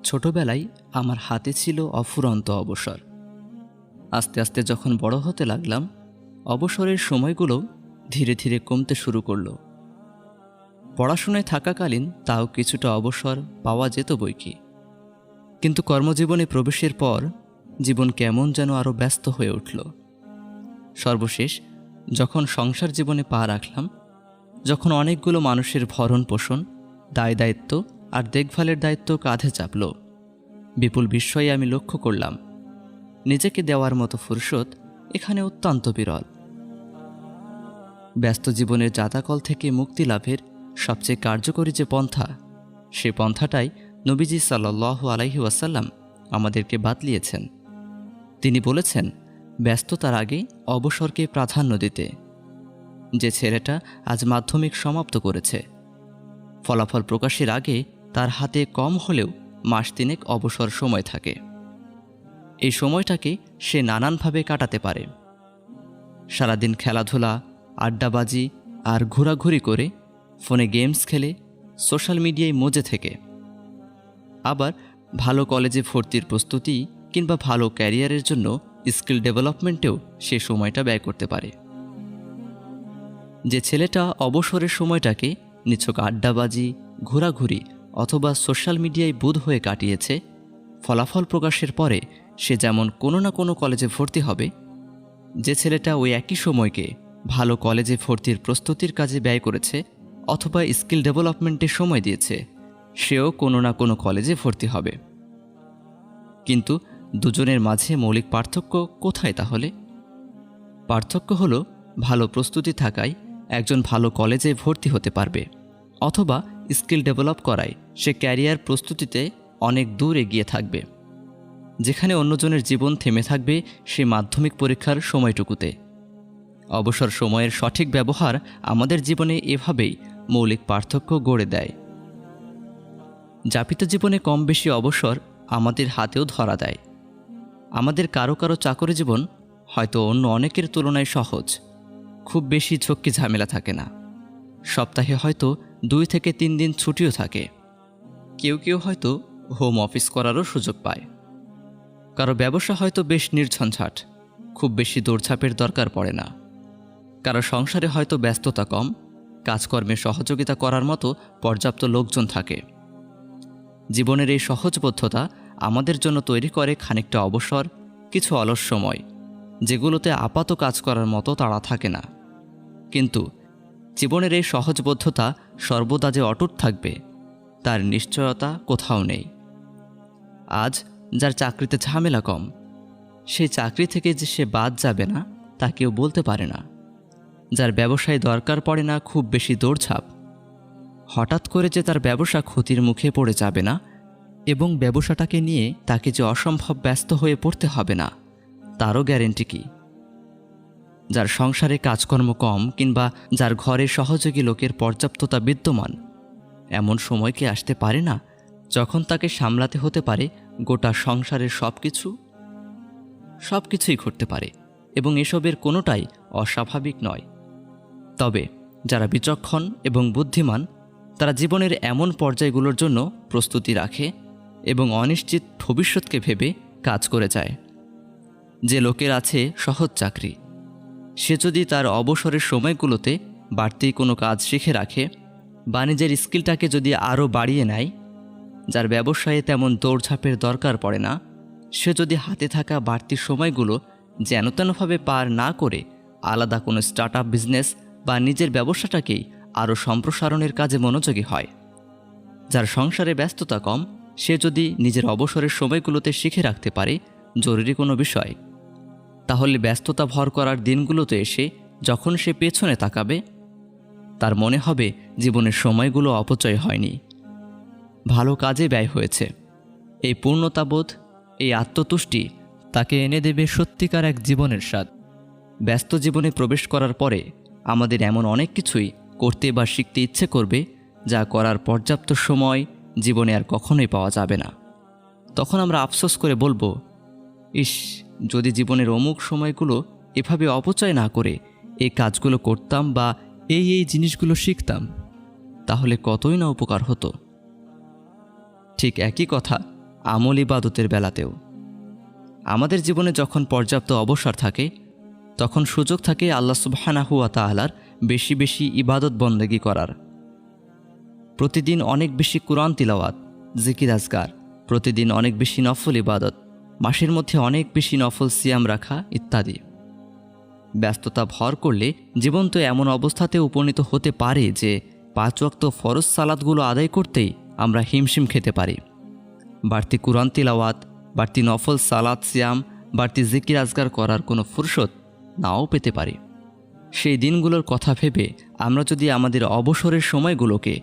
ছোটবেলায় আমার হাতে ছিল অফুরন্ত অবসর। আস্তে আস্তে যখন বড় হতে লাগলাম, অবসরের সময়গুলো ধীরে ধীরে কমতে শুরু করলো। পড়াশোনায় থাকাকালীন তাও কিছুটা অবসর পাওয়া যেত বইকি, কিন্তু কর্মজীবনে প্রবেশের পর জীবন কেমন যেন আরও ব্যস্ত হয়ে উঠল। সর্বশেষ যখন সংসার জীবনে পা রাখলাম, যখন অনেকগুলো মানুষের ভরণ পোষণ, দায় দায়িত্ব আর দেখভালের দায়িত্ব কাঁধে চাপল, বিপুল বিস্ময়ে আমি লক্ষ্য করলাম নিজেকে দেওয়ার মতো ফুরসত এখানে অত্যন্ত বিরল। ব্যস্ত জীবনের জাতাকল থেকে মুক্তি লাভের সবচেয়ে কার্যকরী যে পন্থা, সে পন্থাটাই নবীজি সাল্লাল্লাহু আলাইহি ওয়াসাল্লাম আমাদেরকে বাতলিয়েছেন। তিনি বলেছেন, ব্যস্ততার আগে অবসরকে প্রাধান্য দিতে। যে ছেলেটা আজ মাধ্যমিক সমাপ্ত করেছে, ফলাফল প্রকাশের আগে তার হাতে কম হলেও মাস তিনেক অবসর সময় থাকে। এই সময়টাকে সে নানানভাবে কাটাতে পারে। সারাদিন খেলাধুলা, আড্ডাবাজি আর ঘোরাঘুরি করে, ফোনে গেমস খেলে, সোশ্যাল মিডিয়ায় মজে থেকে, আবার ভালো কলেজে ভর্তির প্রস্তুতি কিংবা ভালো ক্যারিয়ারের জন্য স্কিল ডেভেলপমেন্টেও সে সময়টা ব্যয় করতে পারে। যে ছেলেটা অবসরের সময়টাকে নিছক আড্ডাবাজি, ঘোরাঘুরি অথবা সোশ্যাল মিডিয়ায় বুঁদ হয়ে কাটিয়েছে, ফলাফল প্রকাশের পরে সে যেমন কোনো না কোনো কলেজে ভর্তি হবে। যে ছেলেটা ওই একই সময়কে ভালো কলেজে ভর্তির প্রস্তুতির কাজে ব্যয় করেছে অথবা স্কিল ডেভেলপমেন্টে সময় দিয়েছে, সেও কোনো না কোনো কলেজে ভর্তি হবে। কিন্তু দুজনের মাঝে মৌলিক পার্থক্য কোথায় তাহলে? পার্থক্য হলো, ভালো প্রস্তুতি থাকায় একজন ভালো কলেজে ভর্তি হতে পারবে, অথবা স্কিল ডেভেলপ করায় সে ক্যারিয়ার প্রস্তুতিতে অনেক দূর এগিয়ে থাকবে। যেখানে অন্যজনের জীবন থেমে থাকবে সে মাধ্যমিক পরীক্ষার সময়টুকুতে। অবসর সময়ের সঠিক ব্যবহার আমাদের জীবনে এভাবেই মৌলিক পার্থক্য গড়ে দেয়। যাপিত জীবনে কম বেশি অবসর আমাদের হাতেও ধরা দেয়। আমাদের কারো কারো চাকরি জীবন হয়তো অন্য অনেকের তুলনায় সহজ, খুব বেশি ঝক্কি ঝামেলা থাকে না। সপ্তাহে হয়তো 2 থেকে 3 দিন ছুটিও থাকে। কেউ কেউ হয়তো হোম অফিস করারও সুযোগ পায়। কারো ব্যবসা হয়তো বেশ নির্ঝঞ্ঝাট, খুব বেশি দৌড়ঝাঁপের দরকার পড়ে না। কারো সংসারে হয়তো ব্যস্ততা কম, কাজকর্মে সহযোগিতা করার মতো পর্যাপ্ত লোকজন থাকে। জীবনের এই সহজবোধ্যতা আমাদের জন্য তৈরি করে খানিকটা অবসর, কিছু অলস সময়, যেগুলোতে আপাত কাজ করার মতো তাড়া থাকে না। কিন্তু জীবনের এই সহজবোধ্যতা সর্বদা যে অটুট থাকবে, তার নিশ্চয়তা কোথাও নেই। আজ যার চাকরিতে ঝামেলা কম, সেই চাকরি থেকে যে সে বাদ যাবে না তা কেউ বলতে পারে না। যার ব্যবসায় দরকার পড়ে না খুব বেশি দৌড়ঝাঁপ, হঠাৎ করে যে তার ব্যবসা ক্ষতির মুখে পড়ে যাবে না এবং ব্যবসাটাকে নিয়ে তাকে যে অসম্ভব ব্যস্ত হয়ে পড়তে হবে না, তারও গ্যারেন্টি কি? যার সংসারে কাজকর্ম কম কিংবা যার ঘরে সহযোগী লোকের পর্যাপ্ততা বিদ্যমান, এমন সময় কি আসতে পারে না যখন তাকে সামলাতে হতে পারে গোটা সংসারের সবকিছুই ঘটতে পারে এবং এসবের কোনোটাই অস্বাভাবিক নয়। তবে যারা বিচক্ষণ এবং বুদ্ধিমান, তারা জীবনের এমন পর্যায়গুলোর জন্য প্রস্তুতি রাখে এবং অনিশ্চিত ভবিষ্যৎকে ভেবে কাজ করে যায়। যে লোকের আছে সহজ চাকরি, সে যদি তার অবসরের সময়গুলোতে বাড়তি কোনো কাজ শিখে রাখে বা নিজের স্কিলটাকে যদি আরও বাড়িয়ে নেয়, যার ব্যবসায়ে তেমন দৌড়ঝাঁপের দরকার পড়ে না, সে যদি হাতে থাকা বাড়তি সময়গুলো যেনতেনভাবে পার না করে আলাদা কোনো স্টার্ট আপ বিজনেস বা নিজের ব্যবসাটাকেই আরও সম্প্রসারণের কাজে মনোযোগী হয়, যার সংসারে ব্যস্ততা কম, সে যদি নিজের অবসরের সময়গুলোতে শিখে রাখতে পারে জরুরি কোনো বিষয়, তাহলে ব্যস্ততা ভর করার দিনগুলোতে এসে যখন সে পেছনে তাকাবে, তার মনে হবে জীবনের সময়গুলো অপচয় হয়নি, ভালো কাজে ব্যয় হয়েছে। এই পূর্ণতাবোধ, এই আত্মতুষ্টি তাকে এনে দেবে সত্যিকার এক জীবনের স্বাদ। ব্যস্ত জীবনে প্রবেশ করার পরে আমাদের এমন অনেক কিছুই করতে বা শিখতে ইচ্ছে করবে, যা করার পর্যাপ্ত সময় জীবনে আর কখনোই পাওয়া যাবে না। তখন আমরা আফসোস করে বলবো, ইস, যদি জীবনের অমুক সময়গুলো এভাবে অপচয় না করে এই কাজগুলো করতাম বা এই জিনিসগুলো শিখতাম, তাহলে কতই না উপকার হতো। ঠিক একই কথা আমল ইবাদতের বেলাতেও। আমাদের জীবনে যখন পর্যাপ্ত অবসর থাকে তখন সুযোগ থাকে আল্লাহ সুবহানাহু ওয়া তাআলার বেশি বেশি ইবাদত বন্দেগী করার। প্রতিদিন অনেক বেশি কুরআন তিলাওয়াত, জিকির আজকার, প্রতিদিন অনেক বেশি নফল ইবাদত, মাসের মধ্যে অনেক বেশি নফল সিয়াম রাখা ইত্যাদি। ব্যস্ততা ভর করলে জীবন তো এমন অবস্থাতে উপনীত হতে পারে যে 5 ওয়াক্ত ফরজ সালাতগুলো আদায় করতেই আমরা হিমশিম খেতে পারি। বাড়তি কুরআন তিলাওয়াত, বাড়তি নফল সালাত সিয়াম, বাড়তি জিকির আজকার করার কোনো ফুরসত নাও পেতে পারি। সেই দিনগুলোর কথা ভেবে আমরা যদি আমাদের অবসরের সময়গুলোকে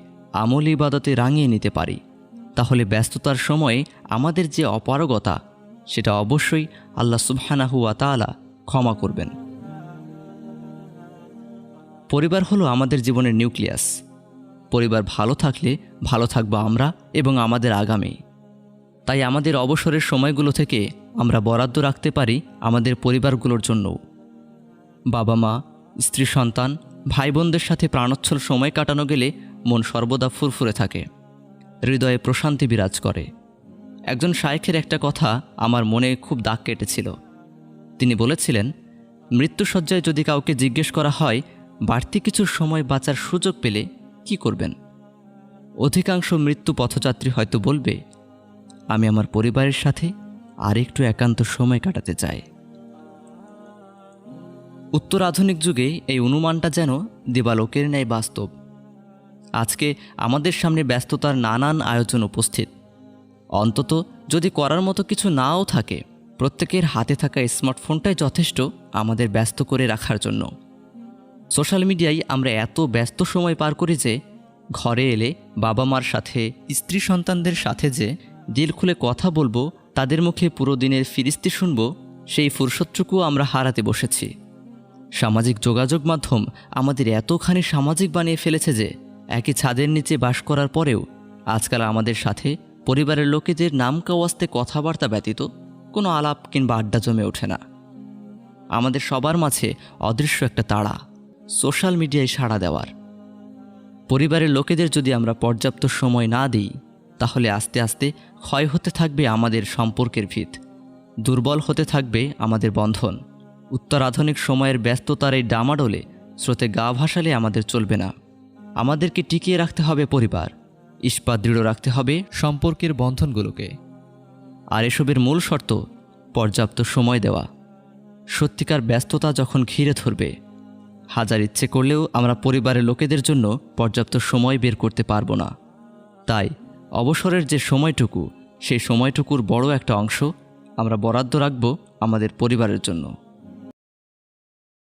আমল ইবাদতে রাঙিয়ে নিতে পারি তাহলে ব্যস্ততার সময়ে আমাদের যে অপারগতা সেটা অবশ্যই আল্লাহ সুবহানাহু ওয়া তাআলা ক্ষমা করবেন। পরিবার হলো আমাদের জীবনের নিউক্লিয়াস। পরিবার ভালো থাকলে ভালো থাকবো আমরা এবং আমাদের আগামী। তাই আমাদের অবসরের সময়গুলো থেকে আমরা বরাদ্দ রাখতে পারি আমাদের পরিবারগুলোর জন্যও। বাবা মা, স্ত্রী সন্তান, ভাই বোনদের সাথে প্রাণোচ্ছল সময় কাটানো গেলে মন সর্বদা ফুরফুরে থাকে, হৃদয়ে প্রশান্তি বিরাজ করে। একজন শায়েখের একটা কথা আমার মনে খুব দাগ কেটেছিল। তিনি বলেছিলেন, মৃত্যুশয্যায় যদি কাউকে জিজ্ঞেস করা হয় বাড়তি কিছু সময় বাঁচার সুযোগ পেলে কি করবেন, অধিকাংশ মৃত্যু পথযাত্রী হয়তো বলবে, আমি আমার পরিবারের সাথে আরেকটু একান্ত সময় কাটাতে চাই। উত্তর আধুনিক যুগে এই অনুমানটা যেন দিবালোকের ন্যায় বাস্তব। আজকে আমাদের সামনে ব্যস্ততার নানান আয়োজন উপস্থিত। অন্তত যদি করার মতো কিছু নাও থাকে, প্রত্যেকের হাতে থাকা স্মার্টফোনটাই যথেষ্ট আমাদের ব্যস্ত করে রাখার জন্য। সোশ্যাল মিডিয়ায় আমরা এত ব্যস্ত সময় পার করি যে ঘরে এলে বাবা মার সাথে, স্ত্রী সন্তানদের সাথে যে দিল খুলে কথা বলবো, তাদের মুখে পুরো দিনের ফিরিস্তি শুনবো, সেই ফুরসতটুকু আমরা হারাতে বসেছি। সামাজিক যোগাযোগ মাধ্যম আমাদের এতখানি সামাজিক বানিয়ে ফেলেছে যে একই ছাদের নিচে বাস করার পরেও আজকাল আমাদের সাথে পরিবারের লোকেদের নাম কাওয়াস্তে কথাবার্তা ব্যতীত কোনো আলাপ কিংবা আড্ডা জমে ওঠে না। আমাদের সবার মাঝে অদৃশ্য একটা তাড়া সোশ্যাল মিডিয়ায় সাড়া দেওয়ার। পরিবারের লোকেদের যদি আমরা পর্যাপ্ত সময় না দিই তাহলে আস্তে আস্তে ক্ষয় হতে থাকবে আমাদের সম্পর্কের ভিত, দুর্বল হতে থাকবে আমাদের বন্ধন। উত্তর আধুনিক সময়ের ব্যস্ততার এই ডামাডোলে স্রোতে গা ভাসালে আমাদের চলবে না। আমাদেরকে টিকিয়ে রাখতে হবে পরিবার, ইস্পাত দৃঢ় রাখতে হবে সম্পর্কের বন্ধনগুলোকে। আর এসবের মূল শর্ত পর্যাপ্ত সময় দেওয়া। সত্যিকার ব্যস্ততা যখন ঘিরে ধরবে, হাজার ইচ্ছে করলেও আমরা পরিবারের লোকেদের জন্য পর্যাপ্ত সময় বের করতে পারবো না। তাই অবসরের যে সময়টুকু, সেই সময়টুকুর বড় একটা অংশ আমরা বরাদ্দ রাখব আমাদের পরিবারের জন্য।